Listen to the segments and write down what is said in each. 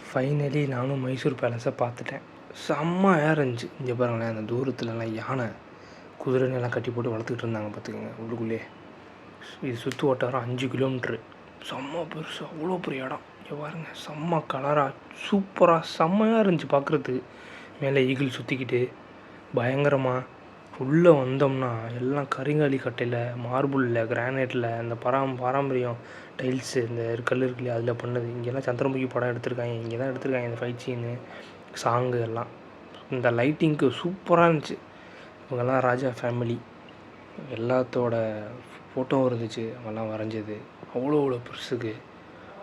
Finally நானும் மைசூர் பேலஸை பார்த்துட்டேன். செம்மையாக இருந்துச்சு. இங்கே பாருங்களேன், அந்த தூரத்துலலாம் யானை குதிரைன்னெல்லாம் கட்டி போட்டு வளர்த்துக்கிட்டு இருந்தாங்க பார்த்துக்கோங்க உள்ளுக்குள்ளே. இது சுற்று வட்டாரம் 5 கிலோமீட்ரு. செம்ம பெருசு, அவ்வளோ பெரிய இடம். இங்கே பாருங்கள், செம்ம கலராக சூப்பராக செம்மையாக இருந்துச்சு பார்க்குறதுக்கு. மேலே ஈகிள் சுற்றிக்கிட்டு பயங்கரமாக உள்ளே வந்தோம்னா எல்லாம் கரிங்காலி கட்டையில், மார்பிளில், கிரானைட்டில், இந்த பாரம்பரியம் டைல்ஸு, இந்த கல் இருக்குல்லையே அதில் பண்ணது. இங்கெல்லாம் சந்திரமுகி படம் எடுத்திருக்காங்க, இங்கே தான் எடுத்திருக்காங்க இந்த ஃபைட் சீனு, சாங்கு எல்லாம். இந்த லைட்டிங்க்கு சூப்பராக இருந்துச்சு. இவங்கெல்லாம் ராஜா ஃபேமிலி, எல்லாத்தோட ஃபோட்டோ இருந்துச்சு, அவங்கெல்லாம் வரைஞ்சது. அவ்வளோ பெருசுக்கு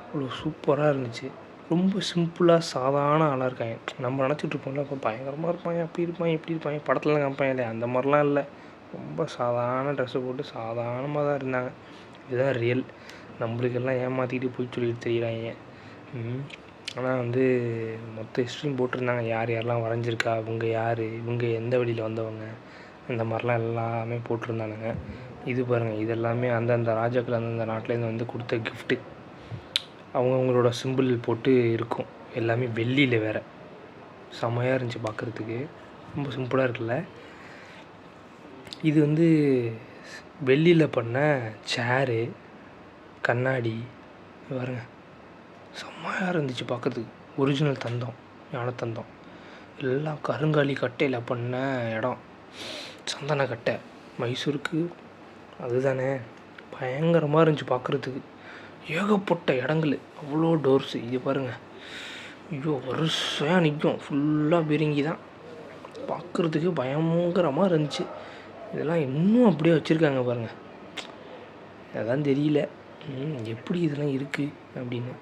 அவ்வளோ சூப்பராக இருந்துச்சு. ரொம்ப சிம்பிளாக சாதாரண ஆளாக இருக்காங்க. நம்ம நினச்சிட்டு இருப்போம்ல, இப்போ பயங்கரமாக இருப்பாங்க, அப்படி இருப்பாங்க, இப்படி இருப்பாங்க, படத்துலலாம் காமிப்பாங்க இல்லையா, அந்த மாதிரிலாம் இல்லை. ரொம்ப சாதாரண ட்ரெஸ்ஸை போட்டு சாதாரணமாக தான் இருந்தாங்க. இதுதான் ரியல். நம்மளுக்கெல்லாம் ஏமாற்றிக்கிட்டு போய் சொல்லிட்டு தெரியுறாங்க. ஆனால் வந்து மொத்த ஹிஸ்ட்ரியும் போட்டிருந்தாங்க, யார் யாரெல்லாம் வரைஞ்சிருக்கா, இவங்க யார், இவங்க எந்த வழியில் வந்தவங்க, இந்த மாதிரிலாம் எல்லாமே போட்டிருந்தானுங்க. இது பாருங்கள், இது எல்லாமே அந்தந்த ராஜாக்கள் அந்தந்த நாட்டிலேருந்து வந்து கொடுத்த கிஃப்ட்டு. அவங்கவுங்களோட சிம்பிள் போட்டு இருக்கும். எல்லாமே வெள்ளியில் வேறு. செம்மையாக இருந்துச்சு பார்க்குறதுக்கு. ரொம்ப சிம்பிளாக இருக்குல்ல. இது வந்து வெள்ளியில் பண்ண சேரு, கண்ணாடி பாருங்க, செம்மையாக இருந்துச்சு பார்க்குறதுக்கு. ஒரிஜினல் தந்தம், யானை தந்தம். எல்லாம் கருங்காலி கட்டையில் பண்ண இடம். சந்தன கட்டை மைசூருக்கு அதுதானே. பயங்கரமாக இருந்துச்சு பார்க்குறதுக்கு. ஏகப்பட்ட இடங்கள், அவ்வளோ டோர்ஸு. இது பாருங்கள், ஐயோ வருஷம் நிற்கும், ஃபுல்லாக பிரிங்கி தான். பார்க்குறதுக்கு பயங்கரமாக இருந்துச்சு. இதெல்லாம் இன்னும் அப்படியே வச்சுருக்காங்க பாருங்கள். அதான் தெரியல எப்படி இதெல்லாம் இருக்குது அப்படின்னு.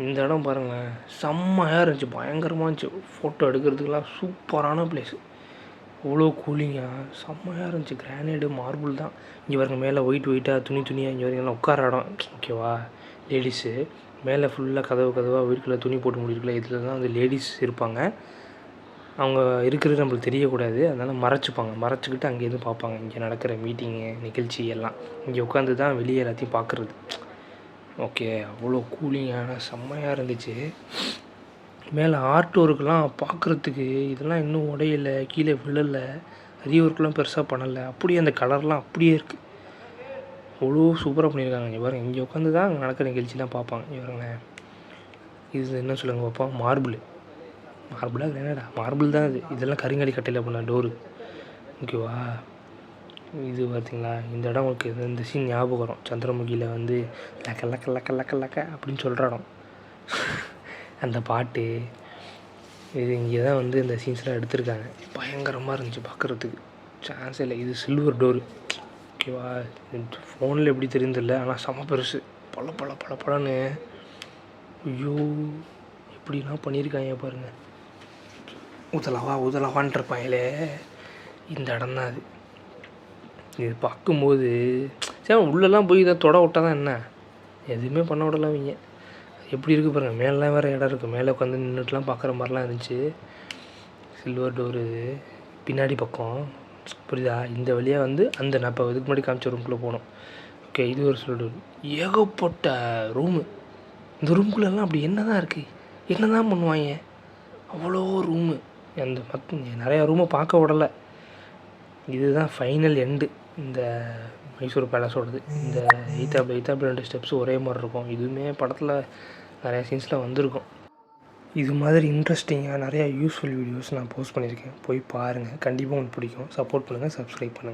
இந்த இடம் பாருங்கள், செம்மையாக இருந்துச்சு, பயங்கரமாக இருந்துச்சு. ஃபோட்டோ எடுக்கிறதுக்கெலாம் சூப்பரான பிளேஸு. அவ்வளோ கூலிங்காக செம்மையாக இருந்துச்சு. கிரானைடு, மார்பிள் தான். இங்கே பாருங்கள், மேலே ஒயிட்டாக துணியாக இங்கே வரீங்கலாம் உட்கார இடம். ஓகேவா, லேடிஸு மேலே ஃபுல்லாக கதவாக வீட்டுக்குள்ளே துணி போட்டு முடிக்கல. இதில் தான் வந்து லேடிஸ் இருப்பாங்க. அவங்க இருக்கிறது நம்மளுக்கு தெரியக்கூடாது, அதனால் மறைச்சிக்கிட்டு அங்கேருந்து பார்ப்பாங்க. இங்கே நடக்கிற மீட்டிங்கு, நிகழ்ச்சி எல்லாம் இங்கே உட்காந்து தான் வெளியே எல்லாத்தையும் பார்க்குறது. ஓகே, அவ்வளோ கூலிங்கான செம்மையாக இருந்துச்சு. மேலே ஆர்ட் ஒர்க்கெலாம் பார்க்குறதுக்கு இதெல்லாம் இன்னும் உடையலை, கீழே விழலை, அரிய ஒர்க்கெலாம் பெருசாக பண்ணலை. அப்படியே அந்த கலர்லாம் அப்படியே இருக்குது. அவ்வளோ சூப்பராக பண்ணியிருக்காங்க. இங்கே பாருங்கள், இங்கே உட்காந்து தான் அங்கே நடக்கிற நிகழ்ச்சிலாம் பார்ப்பாங்க. இங்கே பாருங்களேன், இது என்ன சொல்லுங்கள் பார்ப்போம், மார்பிளாக கிரானைடா, மார்பிள் தான் இது. இதெல்லாம் கருங்காலி கட்டையில் பண்ண டோரு. ஓகேவா, இது பார்த்திங்களா, இந்த இடம் உங்களுக்கு இந்த சீன் ஞாபகம் வரும். சந்திரமுகியில் வந்து லக்க லக்க லக்க லக்க லக்க அப்படின்னு சொல்கிற இடம். அந்த பாட்டு இது இங்கே தான் வந்து இந்த சீன்ஸ்லாம் எடுத்திருக்காங்க. பயங்கரமாக இருந்துச்சு பார்க்குறதுக்கு, சான்ஸ் இல்லை. இது சில்வர் டோரு. ஓகேவா, ஃபோனில் எப்படி தெரியுதில்ல, ஆனால் செம பெருசு, பழன்னு. ஐயோ எப்படிலாம் பண்ணியிருக்காங்க பாருங்கள். உதலவான்ட்ருப்பாங்களே, இந்த இடம் தான் அது. இது பார்க்கும்போது சரி, உள்ளெல்லாம் போய் இதை தொட விட்டா தான் என்ன, எதுவுமே பண்ண விடலாம். இவங்க எப்படி இருக்குது பாருங்கள், மேலாம் வேறு இடம் இருக்குது. மேலே உட்காந்து நின்றுட்டுலாம் பார்க்குற மாதிரிலாம் இருந்துச்சு. சில்வர் டோரு இது. பின்னாடி பக்கம் புரியுதா, இந்த வழியாக வந்து அந்த நான் இப்போ இதுக்கு முன்னாடி காமிச்ச ரூம்குள்ளே போனோம். ஓகே, இது ஒரு சில்வர் டோர். ஏகப்பட்ட ரூமு. இந்த ரூம்குள்ளெல்லாம் அப்படி என்ன தான் இருக்குது, என்ன தான் பண்ணுவாங்க, அவ்வளோ ரூமு. அந்த நிறையா ரூமை பார்க்க விடலை. இதுதான் ஃபைனல் எண்டு இந்த மைசூர் பேலஸோடது. இந்த எய்த்தாப்பில் 2 ஸ்டெப்ஸ் ஒரே மாதிரி இருக்கும். இதுவுமே படத்தில் நிறையா சீன்ஸில் வந்திருக்கும். இது மாதிரி இன்ட்ரெஸ்டிங்காக நிறையா யூஸ்ஃபுல் வீடியோஸ் நான் போஸ்ட் பண்ணியிருக்கேன், போய் பாருங்கள். கண்டிப்பாக உங்களுக்கு பிடிக்கும். சப்போர்ட் பண்ணுங்கள், சப்ஸ்கிரைப் பண்ணுங்கள்.